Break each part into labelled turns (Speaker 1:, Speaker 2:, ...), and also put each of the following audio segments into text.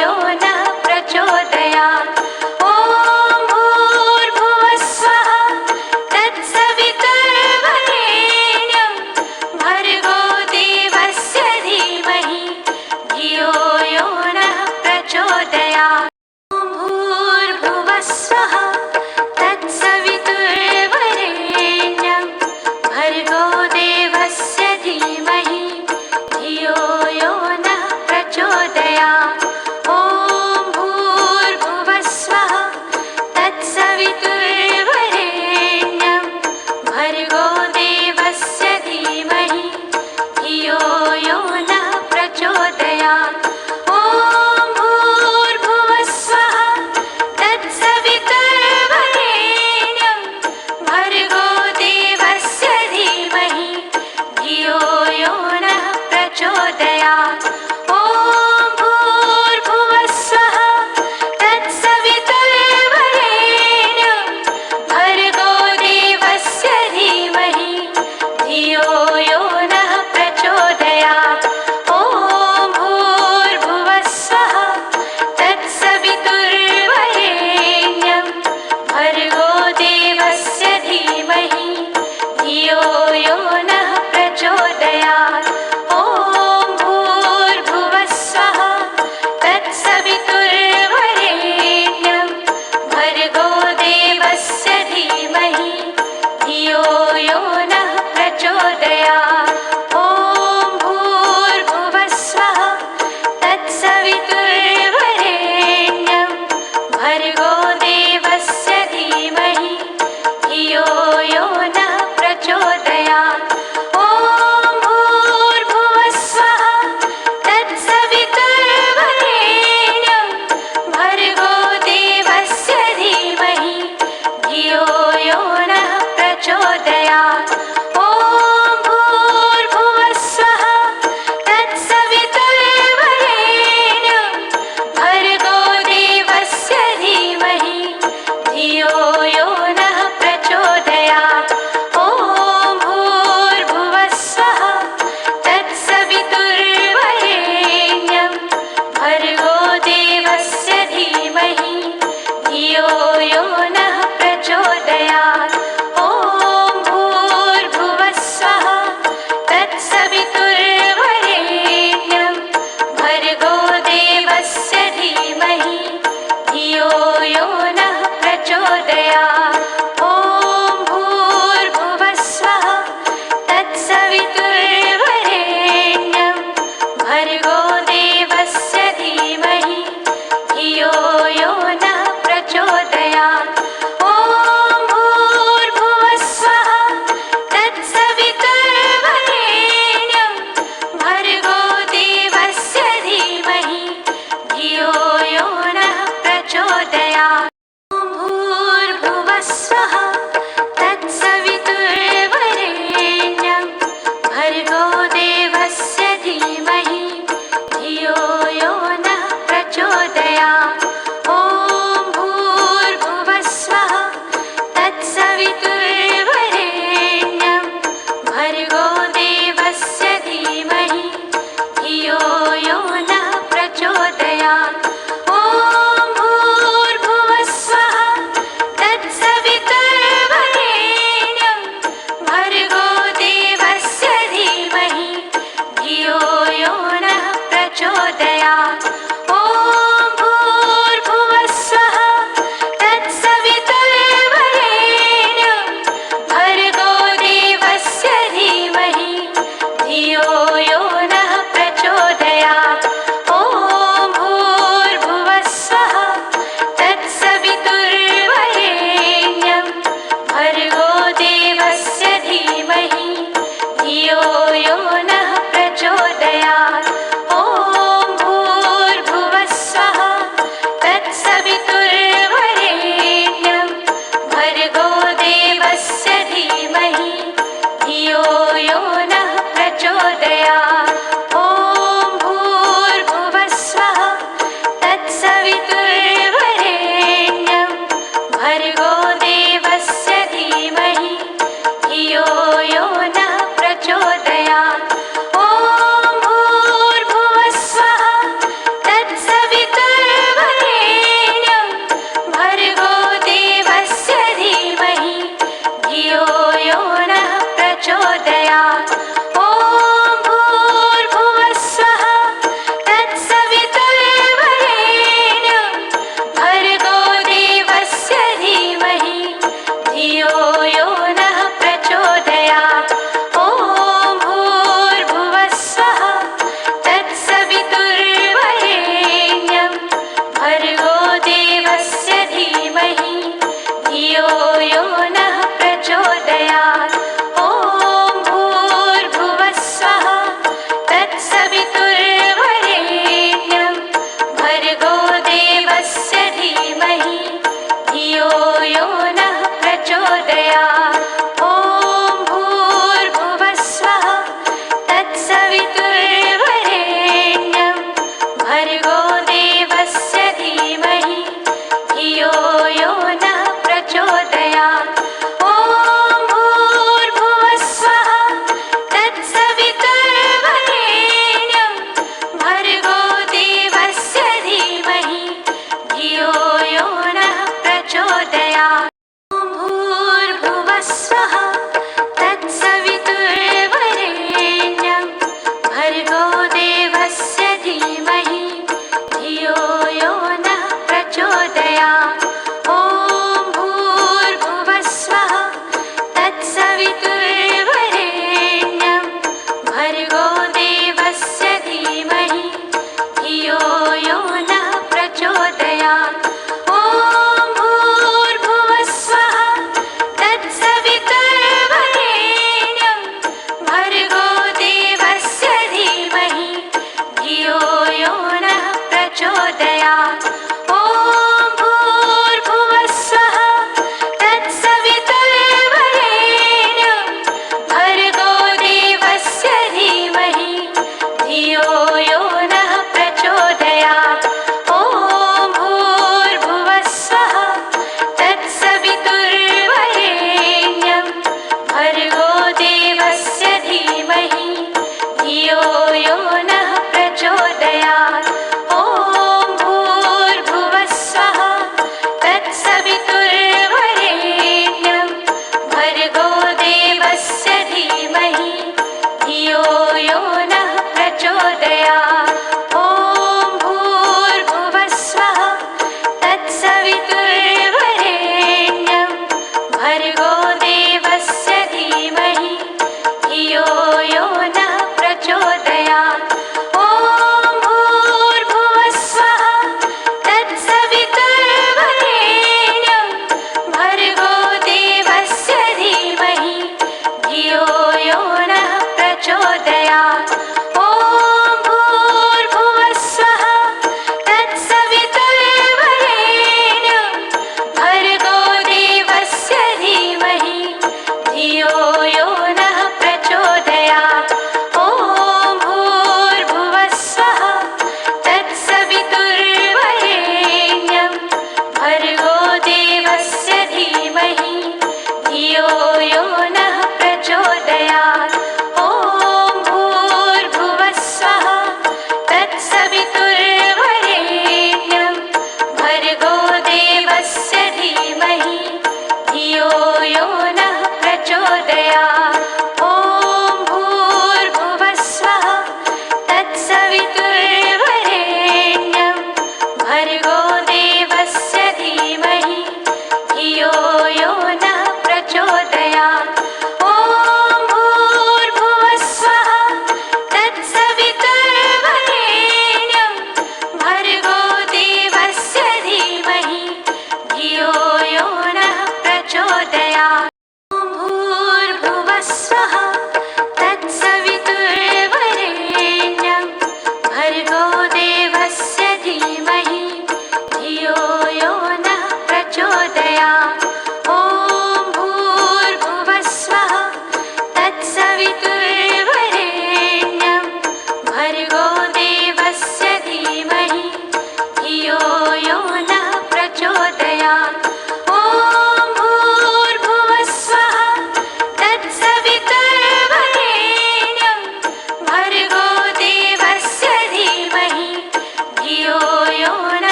Speaker 1: यो नः प्रचोदयात्। ॐ भूर्भुवस्सुवः तत्सवितुर्वरेण्यं भर्गो देवस्य धीमहि धियो यो नः प्रचोदयात्। ॐ भूर्भुवस्सुवः तत्सवितुर्वरेण्यं भर्गो देवस्य धीमहि धियो यो नः प्रचोदयात्। ॐ भूर्भुवस्सुवः तत्सवितुर्वरेण्यं भर्गो देवस्य धीमहि धियो यो नः प्रचोदयात्। ॐ भूर्भुवस्सुवः तत्सवितुर्वरेण्यं भर्गो देवस्य धीमहि धियो यो नः प्रचोदयात्। ॐ भूर्भुवस्सुवः तत्सवितुर्वरेण्यं भर्गो देवस्य धीमहि धियो यो नः प्रचोदयात्। ॐ भूर्भुवस्सुवः तत्सवितुर्वरेण्यं भर्गो देवस्य धीमहि धियो यो नः प्रचोदयात्। ॐ भूर्भुवस्सुवः तत्सवितुर्वरेण्यं भर्गो देवस्य धीमहि धियो यो नः प्रचोदयात्। ॐ भूर्भुवस्सुवः तत्सवितुर्वरेण्यं भर्गो देवस्य धीमहि धियो यो नः प्रचोदयात्। ॐ भूर्भुवस्सुवः तत्सवितुर्वरेण्यं भर्गो देवस्य धीमहि धियो यो नः प्रचोदयात्। ॐ भूर्भुवस्सुवः तत्सवितुर्वरेण्यं भर्गो देवस्य धीमहि धियो यो नः प्रचोदयात्। ॐ भूर्भुवस्सुवः तत्सवितुर्वरेण्यं भर्गो देवस्य धीमहि धियो यो नः प्रचोदयात्। ॐ भूर्भुवस्सुवः तत्सवितुर्वरेण्यं भर्गो देवस्य धीमहि धियो यो नः प्रचोदयात्। ॐ भूर्भुवस्सुवः तत्सवितुर्वरेण्यं भर्गो देवस्य धीमहि धियो यो नः प्रचोदयात्। ॐ भूर्भुवस्सुवः तत्सवितुर्वरेण्यं भर्गो देवस्य धीमहि धियो यो नः प्रचोदयात्। ॐ भूर्भुवस्सुवः तत्सवितुर्वरेण्यं भर्गो देवस्य धीमहि धियो यो नः प्रचोदयात्। ॐ भूर्भुवस्सुवः तत्सवितुर्वरेण्यं भर्गो देवस्य धीमहि धियो यो नः प्रचोदयात्। ॐ भूर्भुवस्सुवः प्रचोदयात् ॐ भूर्भुवः स्वः तत्सवितुर्वरेण्यं भर्गो देवस्य धीमहि धियो यो नः प्रचोदयात् ॐ भूर्भुवः स्वः तत्सवितुर्वरेण्यं भर्गो देवस्य धीमहि धियो यो नः प्रचोदयात् ॐ भूर्भुवः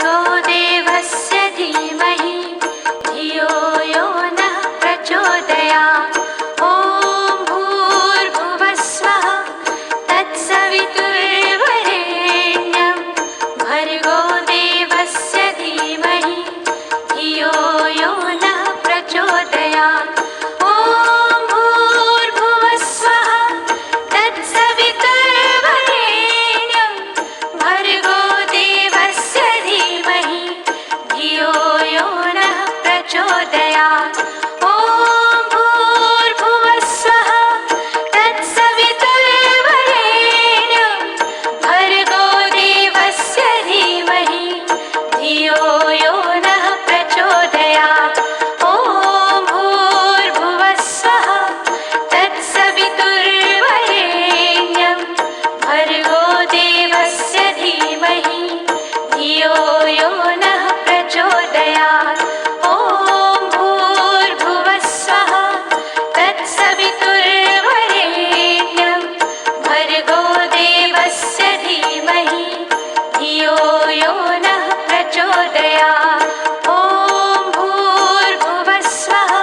Speaker 1: भर्गो देवस्य धीमहि धियो यो नः प्रचोदयात्। ॐ भूर्भुवः स्वः तत्सवितुर्वरेण्यं भर्गो देवस्य धीमहि धियो यो नः प्रचोदयात्। ॐ भूर्भुवः स्वः तत्सवितुर्वरेण्यं भर्गो देवस्य धीमहि धियो यो नः प्रचोदयात्। ॐ भूर्भुवः स्वः तत्सवितुर्वरेण्यं भर्गो देवस्य धीमहि धियो यो नः प्रचोदयात्। ॐ भूर्भुवः स्वः तत्सवितुर्वरेण्यं भर्गो देवस्य धीमहि धियो यो नः प्रचोदयात्। ॐ भूर्भुवः स्वः तत्सवितुर्वरेण्यं भर्गो देवस्य धीमहि धियो यो नः प्रचोदयात्। ॐ भूर्भुवः स्वः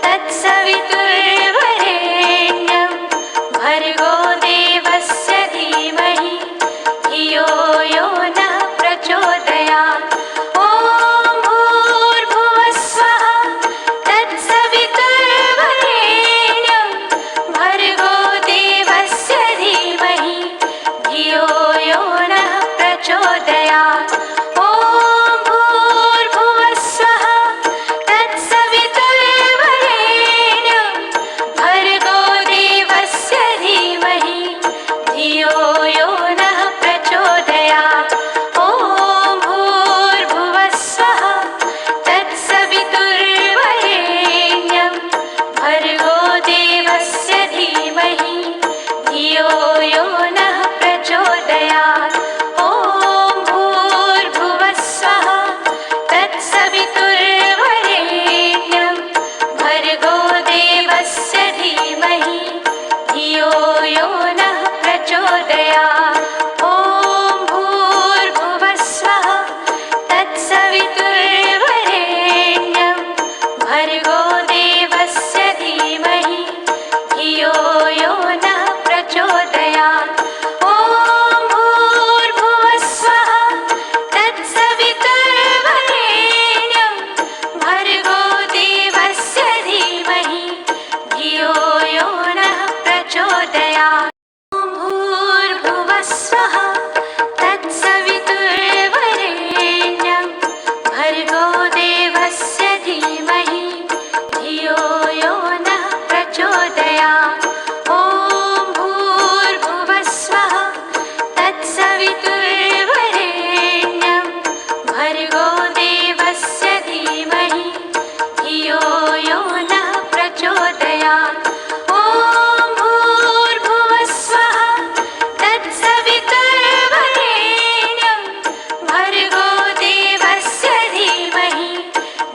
Speaker 1: तत्सवितुर्वरेण्यं भर्गो देवस्य धीमहि धियो यो नः प्रचोदयात्। ॐ भूर्भुवः स्वः तत्सवितुर्वरेण्यं भर्गो देवस्य धीमहि धियो यो नः प्रचोदयात्। ॐ भूर्भुवः स्वः तत्सवितुर्वरेण्यं भर्गो देवस्य धीमहि धियो यो नः प्रचोदयात्। ॐ भूर्भुवः स्वः तत्सवितुर्वरेण्यं भर्गो देवस्य धीमहि धियो यो नः प्रचोदयात्। ॐ भूर्भुवः स्वः तत्सवितुर्वरेण्यं भर्गो देवस्य धीमहि धियो यो नः प्रचोदयात्। ॐ भूर्भुवः स्वः तत्सवितुर्वरेण्यं भर्गो देवस्य धीमहि धियो यो नः प्रचोदयात्। ॐ भूर्भुवः स्वः तत्सवितुर्वरेण्यं भर्गो देवस्य धीमहि धियो यो नः प्रचोदयात्। ॐ भूर्भुवः स्वः तत्सवितुर्वरेण्यं भर्गो देवस्य धीमहि धियो यो नः प्रचोदयात्। ॐ भूर्भुवः स्वः तत्सवितुर्वरेण्यं भर्गो देवस्य धीमहि धियो यो नः प्रचोदयात्। ॐ भूर्भुवः स्वः तत्सवितुर्वरेण्यं भर्गो देवस्य धीमहि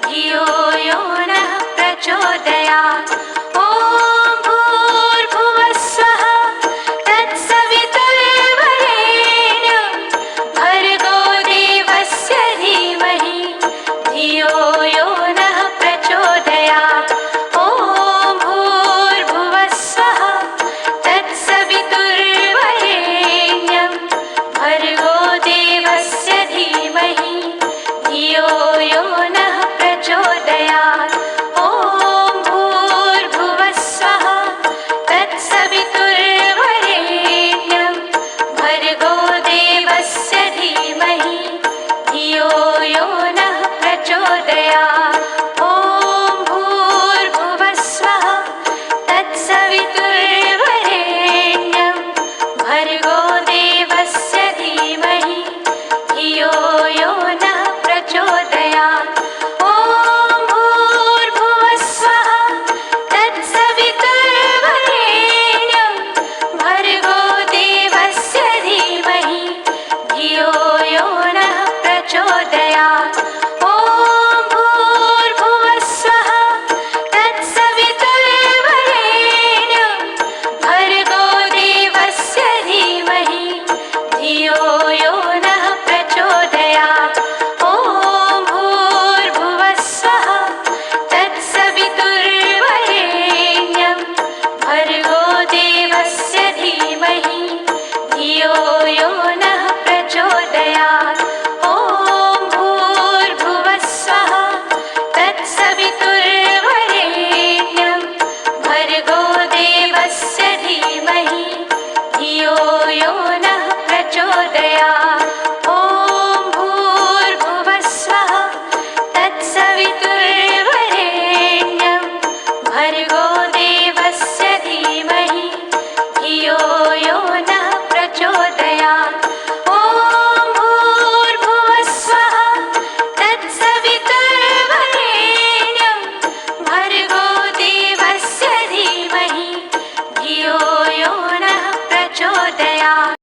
Speaker 1: धियो यो नः प्रचोदयात्। ॐ भूर्भुवः स्वः तत्सवितुर्वरेण्यं भर्गो देवस्य धीमहि प्रचोदयात्।